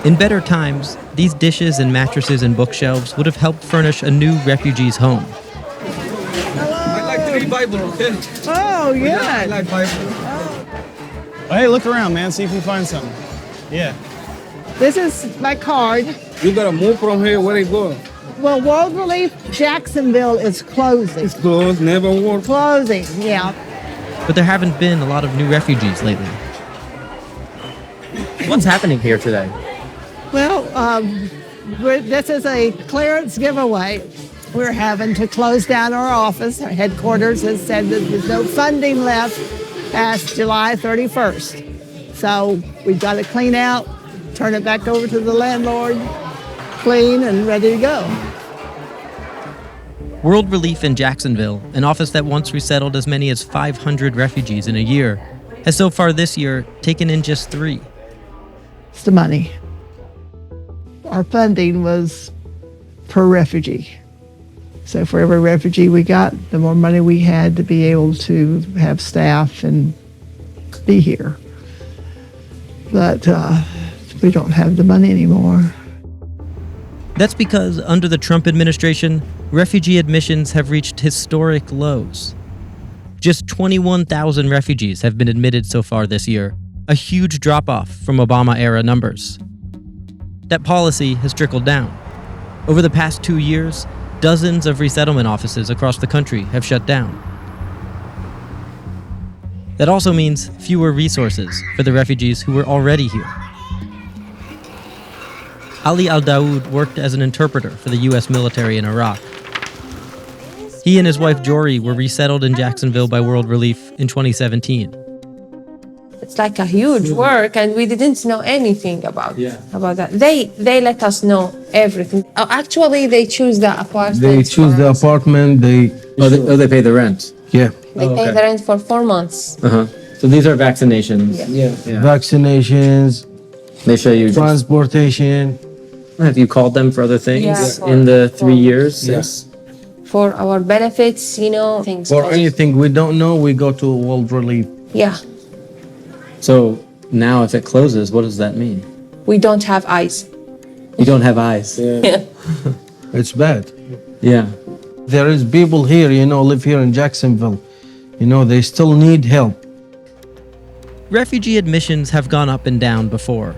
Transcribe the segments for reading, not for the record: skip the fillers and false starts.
In better times, these dishes and mattresses and bookshelves would have helped furnish a new refugee's home. I like to read Bible, okay? Oh, yeah. I like Bible. Hey, look around, man. See if you find something. Yeah. This is my card. You gotta move from here. Where they going? Well, World Relief Jacksonville is closing. It's closed, never work. Closing, yeah. But there haven't been a lot of new refugees lately. What's happening here today? Well, this is a clearance giveaway. We're having to close down our office. Our headquarters has said that there's no funding left past July 31st. So we've got to clean out, turn it back over to the landlord, clean and ready to go. World Relief in Jacksonville, an office that once resettled as many as 500 refugees in a year, has so far this year taken in just 3. It's the money. Our funding was per refugee. So for every refugee we got, the more money we had to be able to have staff and be here. But we don't have the money anymore. That's because under the Trump administration, refugee admissions have reached historic lows. Just 21,000 refugees have been admitted so far this year, a huge drop-off from Obama-era numbers. That policy has trickled down. Over the past 2 years, dozens of resettlement offices across the country have shut down. That also means fewer resources for the refugees who were already here. Ali Al-Daoud worked as an interpreter for the U.S. military in Iraq. He and his wife Jory were resettled in Jacksonville by World Relief in 2017. It's like a huge work, and we didn't know anything about that. They let us know everything. Actually, they choose the apartment. They choose the apartment. They pay the rent. Yeah. They pay the rent for 4 months. So these are vaccinations. Yeah. Vaccinations. They show you. Transportation. Have you called them for other things in the 3 years? Yes. For our benefits, things. For anything we don't know, we go to World Relief. Yeah. So now if it closes, what does that mean? We don't have eyes. You don't have eyes. Yeah. It's bad. Yeah. There is people here, live here in Jacksonville. They still need help. Refugee admissions have gone up and down before.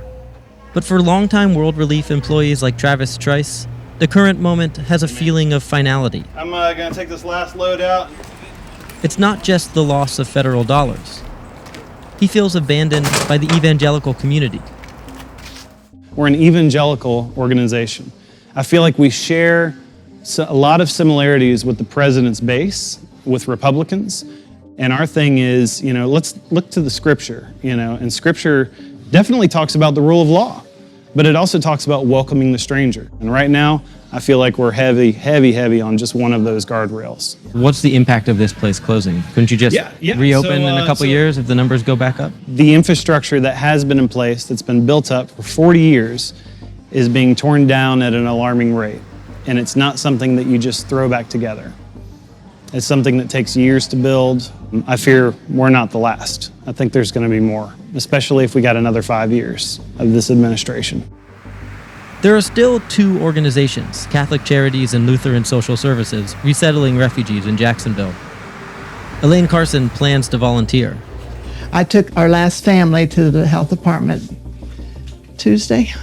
But for longtime World Relief employees like Travis Trice, the current moment has a feeling of finality. I'm going to take this last load out. It's not just the loss of federal dollars. He feels abandoned by the evangelical community. We're an evangelical organization. I feel like we share a lot of similarities with the president's base, with Republicans. And our thing is, let's look to the scripture, and scripture definitely talks about the rule of law, but it also talks about welcoming the stranger. And right now, I feel like we're heavy on just one of those guardrails. What's the impact of this place closing? Couldn't you just reopen in a couple years if the numbers go back up? The infrastructure that has been in place, that's been built up for 40 years, is being torn down at an alarming rate. And it's not something that you just throw back together. It's something that takes years to build. I fear we're not the last. I think there's going to be more, especially if we got another 5 years of this administration. There are still 2 organizations, Catholic Charities and Lutheran Social Services, resettling refugees in Jacksonville. Elaine Carson plans to volunteer. I took our last family to the health department Tuesday.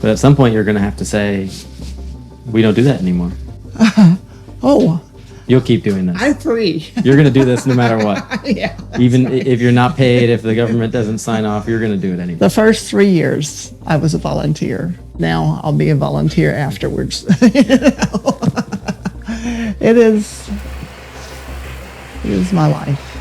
But at some point you're going to have to say, we don't do that anymore. Oh, You'll keep doing this. I'm free. You're going to do this no matter what. Yeah. Even if you're not paid, if the government doesn't sign off, you're going to do it anyway. The first 3 years, I was a volunteer. Now I'll be a volunteer afterwards. It is my life.